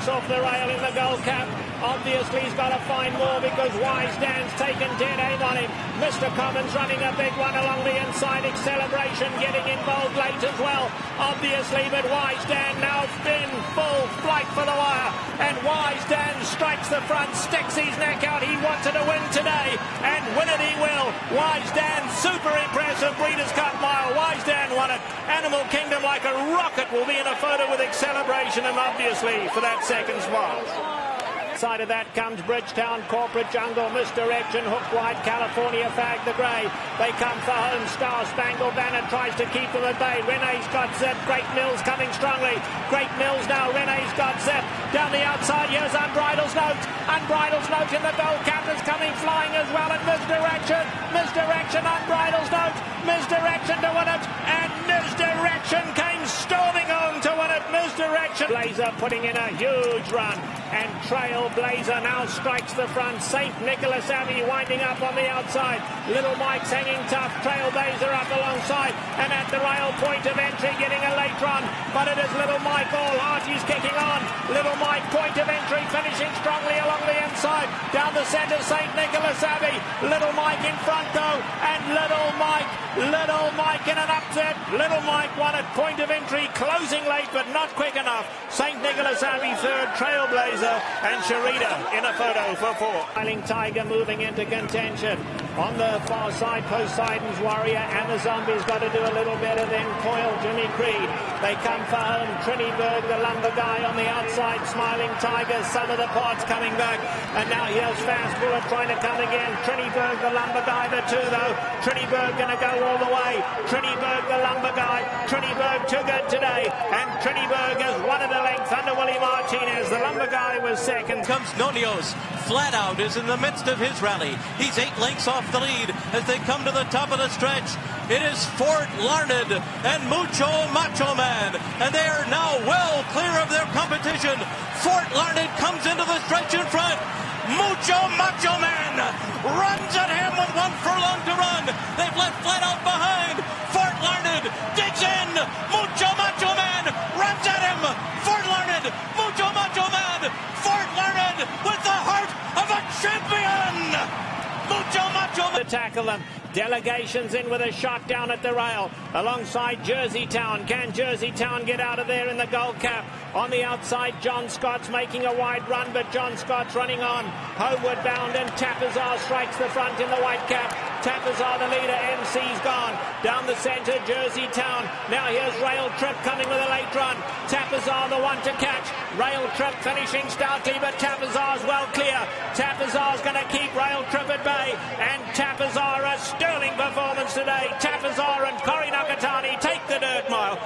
off the rail in the Gold Cap. Obviously he's got to find more because Wise Dan's taken dead aim on him. Mr. Commons running a big one along the inside. Acceleration getting involved late as well, obviously, but Wise Dan now in full flight for the wire, and Wise Dan strikes the front, sticks his neck out. He wanted to win today, and win it he will. Wise Dan, super impressive Breeders' Cup Mile. Wise Dan won it. Animal Kingdom like a rocket will be in a photo with Acceleration, and obviously for that second spot. Side of that comes Bridgetown, Corporate Jungle, Misdirection, Hook Wide, California Fag the Grey. They come for home. Star Spangled Banner tries to keep them at bay. Renee's got Zip. Great Mills coming strongly. Great Mills now. Renee's got Zip. Down the outside, here's Unbridled's Note. Unbridled's Note in the Gold Cap is coming flying as well. And Misdirection. Misdirection, Unbridled's Note. Misdirection to win it. And Misdirection came storming home to win it. Misdirection. Blazer putting in a huge run. And Trailblazer now strikes the front. St. Nicholas Abbey winding up on the outside. Little Mike's hanging tough. Trailblazer up alongside. And at the rail point of entry getting a late run. But it is Little Mike all heart. He's kicking on. Little Mike point of entry finishing strongly along the inside. Down the centre St. Nicholas Abbey. Little Mike in front though. And Little Mike in an upset. Little Mike won at point of entry. Closing late but not quick enough. St. Nicholas Abbey third. Trailblazer and Sharita in a photo for four. Smiling Tiger moving into contention. On the far side, Poseidon's Warrior and the Zombies got to do a little better than Coil, Jimmy Creed. They come for home. Triniberg, the lumber guy on the outside. Smiling Tiger, some of the parts coming back. And now here's Fast Bullet trying to come again. Triniberg, the lumber guy, the two though. Triniberg going to go all the way. Triniberg, the lumber guy. Triniberg too good today. And Triniberg has won at a length under Willie Martinez. The lumber guy was second. Comes Nonios. Flat Out is in the midst of his rally. He's 8 lengths off the lead as they come to the top of the stretch. It is Fort Larned and Mucho Macho Man, and they are now well clear of their competition. Fort Larned comes into the stretch in front. Mucho Macho Man runs at him with 1 furlong to run. They've left Flat Out behind. Fort Larned digs in. Mucho Macho Man runs at him. Fort Larned, Mucho Macho Man. Fort Larned with the heart of a champion. Mucho Macho Man. To tackle them. Delegations in with a shot down at the rail alongside Jersey Town. Can Jersey Town get out of there in the Gold Cap? On the outside, John Scott's making a wide run, but John Scott's running on. Homeward bound, and Tapazar strikes the front in the white cap. Tapazar, the leader. MC's gone. Down the centre, Jersey Town. Now here's Rail Trip coming with a late run. Tapazar, the one to catch. Rail Trip finishing stoutly, but Tapazar's well clear. Tapazar's going to keep Rail Trip at bay, and Tapazar a sterling performance today. Tapazar and Corey Nakatani take the dirt mile.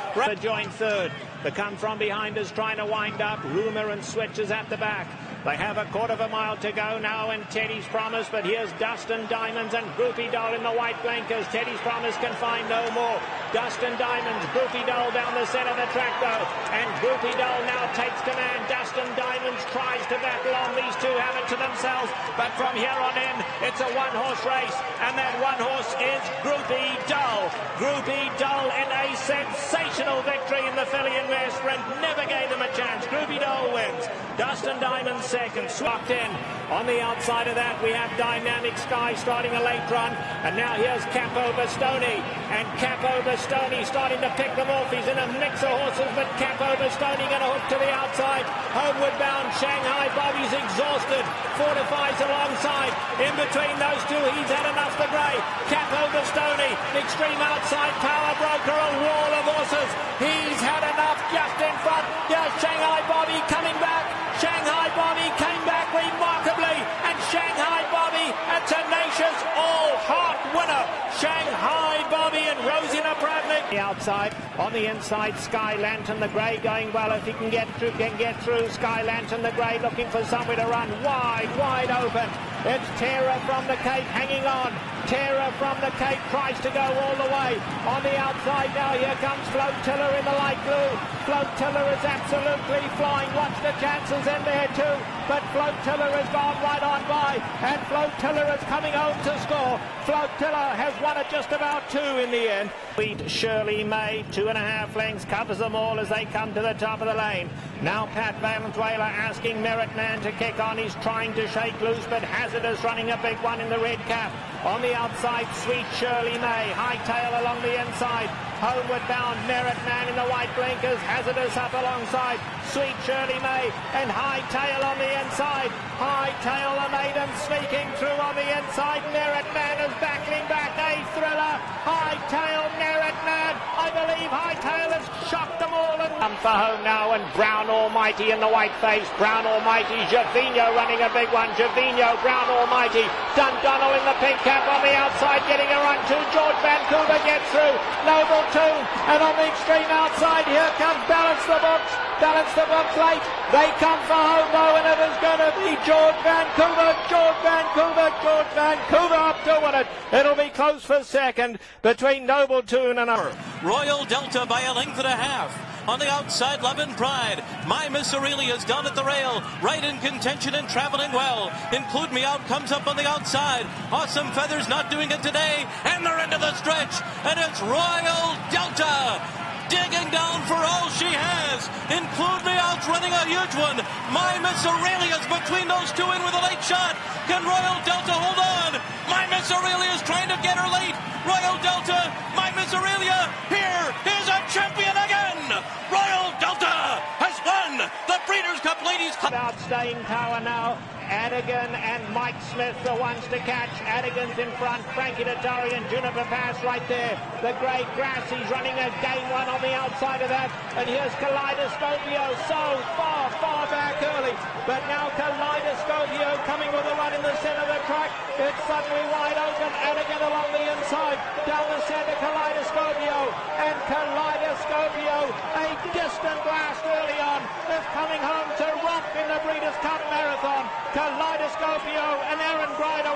Join third. The come from behind is trying to wind up. Rumour and Switches at the back. They have a quarter of a mile to go now, and Teddy's Promise, but here's Dustin Diamonds and Groupie Doll in the white blankers. Teddy's Promise can find no more. Dustin Diamonds, Groupie Doll down the centre of the track though, and Groupie Doll now takes command. Dustin Diamonds tries to battle on. These two have it to themselves, but from here on in, it's a one-horse race, and that one horse is Groupie Doll. Groupie Doll in a sensational victory in the filly and mare sprint, never gave them a chance. Groupie Doll wins. Dustin Diamonds second, swapped in. On the outside of that, we have Dynamic Sky starting a late run, and now here's Capo Bastoni, and Capo Bastoni starting to pick them off. He's in a mix of horses, but Capo Bastoni going to hook to the outside. Homeward bound, Shanghai Bobby's exhausted, fortifies alongside. In between those two, he's had enough the grey. Capo Bastoni, extreme outside power broker, a wall of horses. He's had enough just in front. Here's Shanghai Bobby coming back. Shanghai Bobby came back remarkably, and Shanghai Bobby, a tenacious all-heart winner. Shanghai Bobby and Rosie Napravnik. The outside, on the inside, Sky Lantern the Grey going well. If he can get through, Sky Lantern the Grey looking for somewhere to run. Wide open. It's Terror from the Cape hanging on. Terror from the Cape tries to go all the way. On the outside now, here comes Flotilla in the light blue. Flotilla is absolutely flying. Watch the chances in there too. But Flotilla has gone right on by. And Flotilla is coming home to score. Flotilla has won it just about 2 in the end. Lead Shirley May, 2.5 lengths, covers them all as they come to the top of the lane. Now Pat Valenzuela asking Merit Man to kick on. He's trying to shake loose, but Hazardous running a big one in the red cap. On the outside, Sweet Shirley May. Hightail along the inside. Homeward bound, Merit Man in the white blinkers. Hazardous up alongside Sweet Shirley May. And Hightail on the inside. Hightail the maiden sneaking through on the inside. Merit Man is battling back. A thriller. Hightail, Merit Man. I believe Hightail has shocked them all. And come for home now. And Brown Almighty in the white face. Brown Almighty. Gervinho running a big one. Gervinho, Brown Almighty. Dundonald in the pink cap on the outside getting a run to George Vancouver gets through. Noble Toon, and on the extreme outside here comes Balance the Books. Balance the Books late. They come for home though, and it is going to be George Vancouver. George Vancouver. George Vancouver up to win it. It'll be close for second between Noble Toon and Royal Delta by a length and a half. On the outside, Love and Pride. My Miss Aurelia's down at the rail. Right in contention and traveling well. Include Me Out comes up on the outside. Awesome Feathers not doing it today. And they're into the stretch. And it's Royal Delta digging down for all she has. Include Me Out's running a huge one. My Miss Aurelia's between those two in with a late shot. Can Royal Delta hold on? My Miss Aurelia's trying to get her late. Royal Delta, My Miss Aurelia, here is a champion again. Royal Delta has won the Breeders' Cup Ladies' Cup. About staying power now. Adigan and Mike Smith the ones to catch. Adigan's in front. Frankie Dettori and Juniper Pass right there. The Grey Grass, he's running a game one on the outside of that. And here's Kaleidoscopio so far back early. But now Kaleidoscopio coming with a run in the centre of the track. It's suddenly wide open. Adigan along the inside. Down the centre, Kaleidoscopio. And Kaleidoscopio, a distant blast early on, is coming home to romp in the Breeders' Cup Marathon. Kaleidoscopio and Aaron Grider,